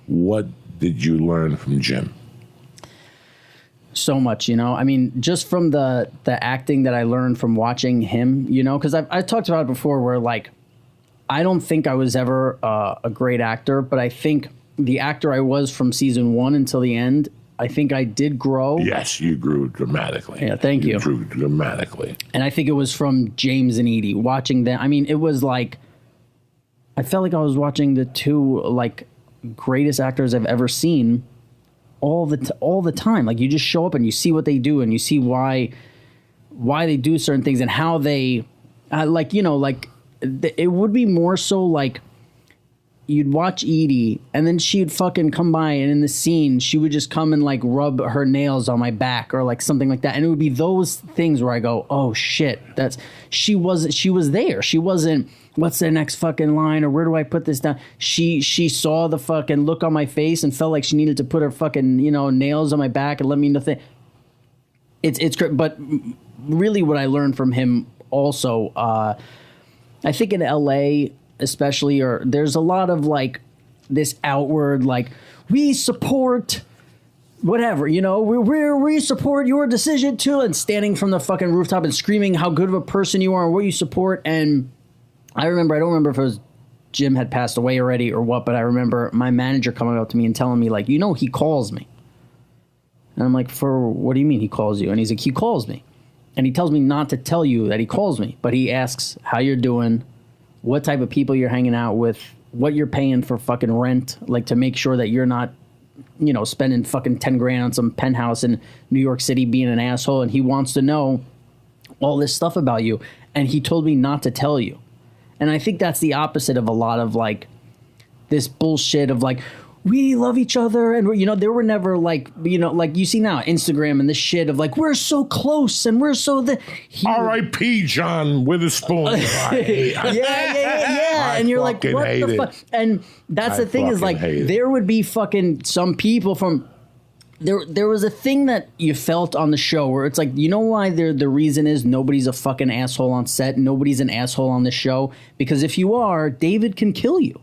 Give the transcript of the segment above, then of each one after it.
What did you learn from Jim? So much, I mean, just from the acting that I learned from watching him, because I talked about it before where, like, I don't think I was ever a great actor, but I think the actor I was from season 1 until the end, I think I did grow. Yes, you grew dramatically. Yeah, thank you. You grew dramatically. And I think it was from James and Edie, watching them. I mean, it was like, I felt like I was watching the two, like, greatest actors I've ever seen all the time. Like, you just show up and you see what they do and you see why they do certain things and how they, it would be more so like, you'd watch Edie and then she'd fucking come by and in the scene she would just come and like rub her nails on my back or like something like that, and it would be those things where I go, oh shit, she was there. She wasn't, what's the next fucking line or where do I put this down? She saw the fucking look on my face and felt like she needed to put her fucking nails on my back and let me know that it's great. But really what I learned from him also, I think in LA especially, or there's a lot of like this outward, like, we support whatever, we support your decision to, and standing from the fucking rooftop and screaming how good of a person you are and what you support. And I don't remember if it was Jim had passed away already or what, but I remember my manager coming up to me and telling me, like, he calls me. And I'm like, for what do you mean he calls you? And he's like, he calls me. And he tells me not to tell you that he calls me, but he asks how you're doing, what type of people you're hanging out with, what you're paying for fucking rent, like to make sure that you're not, spending fucking 10 grand on some penthouse in New York City being an asshole. And he wants to know all this stuff about you. And he told me not to tell you. And I think that's the opposite of a lot of like this bullshit of like, we love each other. And, there were never like, like you see now Instagram and this shit of like, we're so close and we're so R.I.P. John Witherspoon. Yeah. And you're like, what the fuck? And that's the thing is like, there would be fucking some people from, there was a thing that you felt on the show where it's like, why the reason is nobody's a fucking asshole on set. Nobody's an asshole on the show. Because if you are, David can kill you.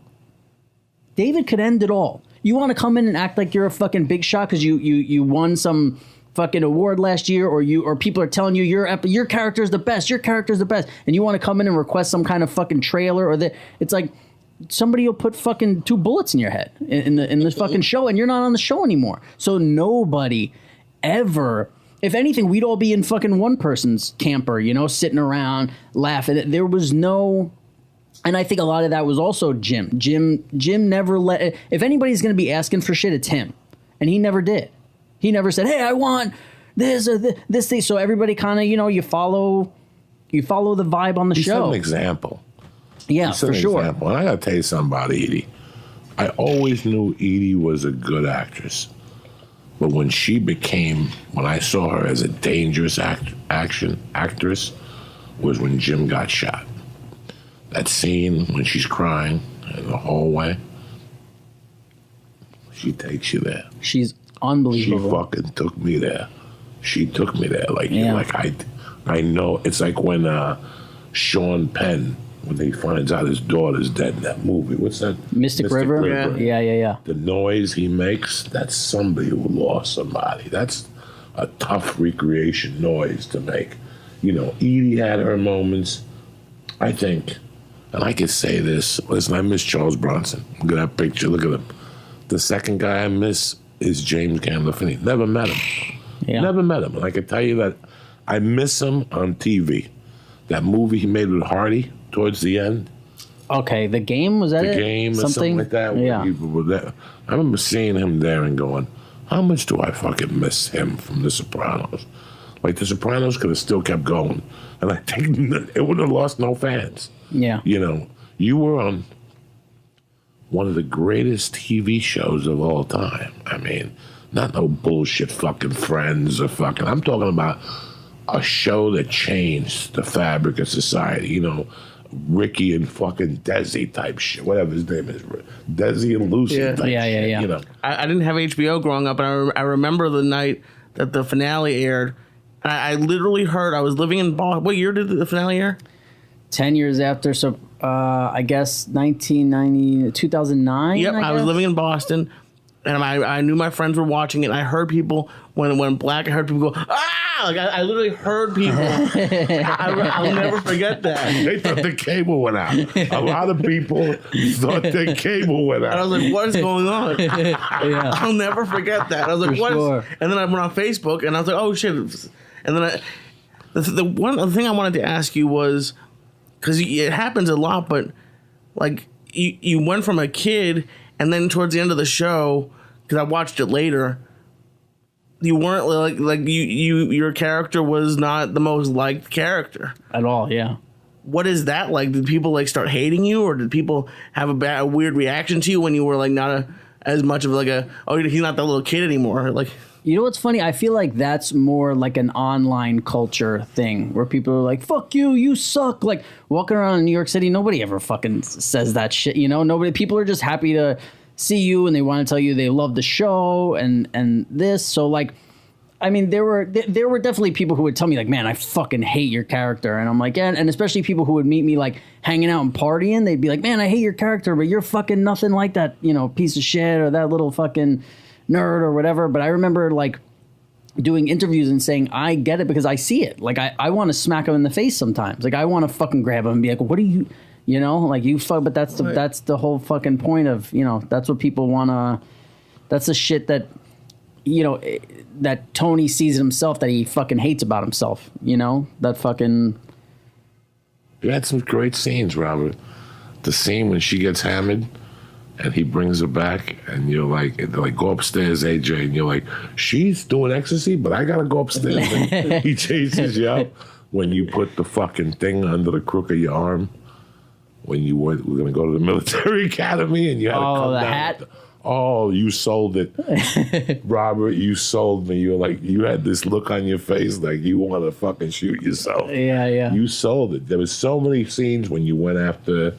David could end it all. You want to come in and act like you're a fucking big shot because you won some fucking award last year, or people are telling you your character's the best, and you want to come in and request some kind of fucking trailer it's like somebody will put fucking 2 bullets in your head in this fucking show, and you're not on the show anymore. So nobody ever. If anything, we'd all be in fucking one person's camper, sitting around laughing. There was no. And I think a lot of that was also Jim. Jim never let. If anybody's going to be asking for shit, it's him, and he never did. He never said, "Hey, I want this or this thing." So everybody kind of, you follow the vibe on the show. Set an example. Yeah, for sure. Example. And I got to tell you something about Edie. I always knew Edie was a good actress, but when I saw her as a dangerous actress, was when Jim got shot. That scene when she's crying in the hallway, she takes you there. She's unbelievable. She fucking took me there. She took me there. Like, I know. It's like when Sean Penn, when he finds out his daughter's dead in that movie. What's that? Mystic River? Yeah. The noise he makes, that's somebody who lost somebody. That's a tough recreation noise to make. Edie had her moments, I think. And I could say this. Listen, I miss Charles Bronson. Look at that picture. Look at him. The second guy I miss is James Gandolfini. Never met him. Yeah. Never met him. And I can tell you that I miss him on TV. That movie he made with Hardy towards the end. Okay, The Game, was that it? The Game or something like that. Yeah. I remember seeing him there and going, how much do I fucking miss him from The Sopranos? Like, The Sopranos could have still kept going. And I think it would have lost no fans. Yeah. You were on one of the greatest TV shows of all time. I mean, not no bullshit fucking Friends or fucking. I'm talking about a show that changed the fabric of society. Ricky and fucking Desi type shit. Whatever his name is. Desi and Lucy type shit. Yeah. I didn't have HBO growing up, and I remember the night that the finale aired. I literally heard, I was living in Boston. What year did the finale air? 10 years after, so I guess 2009. Yep, I was living in Boston, and I knew my friends were watching it. And I heard people when black. I heard people go Like I literally heard people. I'll never forget that. They thought the cable went out. A lot of people thought the cable went out. And I was like, what is going on? Yeah. I'll never forget that. I was like, For what? sure. And then I went on Facebook and I was like, oh shit. And then the thing I wanted to ask you was, because it happens a lot, but like you went from a kid and then towards the end of the show, because I watched it later, you weren't like your character was not the most liked character At all, yeah. What is that like? Did people like start hating you, or did people have a weird reaction to you when you were like not as much of like he's not that little kid anymore? Like, you know what's funny? I feel like that's more like an online culture thing where people are like, fuck you, you suck. Like walking around in New York City, nobody ever fucking says that shit, you know? People are just happy to see you and they want to tell you they love the show and this. So like, I mean, there were definitely people who would tell me like, man, I fucking hate your character. And I'm like, yeah, and especially people who would meet me like hanging out and partying. They'd be like, man, I hate your character, but you're fucking nothing like that, you know, piece of shit or that little fucking nerd or whatever. But I remember like doing interviews and saying, I get it because I see it. Like I want to smack him in the face sometimes. Like I want to fucking grab him and be like, what are you know, like you fuck, but that's the whole fucking point of, you know, that's what people want to, that's the shit that, you know, that Tony sees in himself that he fucking hates about himself, you know, that fucking. You had some great scenes, Robert. The scene when she gets hammered and he brings her back and you're like, they're like, go upstairs, AJ. And you're like, she's doing ecstasy, but I got to go upstairs. And he chases you up when you put the fucking thing under the crook of your arm. When you were going to go to the military academy and you had to come the down. hat? Oh, you sold it. Robert, you sold me. You were like, you had this look on your face like you want to fucking shoot yourself. Yeah. You sold it. There was so many scenes when you went after,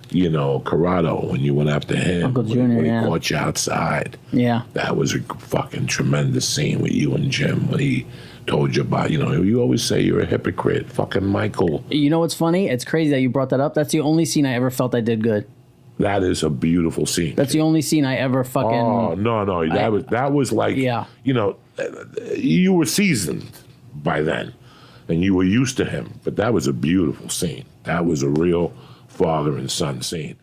you know, Corrado, when you went after him. Uncle Jr., when he yeah. caught you outside. Yeah. That was a fucking tremendous scene with you and Jim when he told you about, you know, you always say you're a hypocrite. Fucking Michael. You know what's funny? It's crazy that you brought that up. That's the only scene I ever felt I did good. That is a beautiful scene. That's the only scene I ever fucking. Oh no! That was like, yeah. You know, you were seasoned by then, and you were used to him. But that was a beautiful scene. That was a real father and son scene.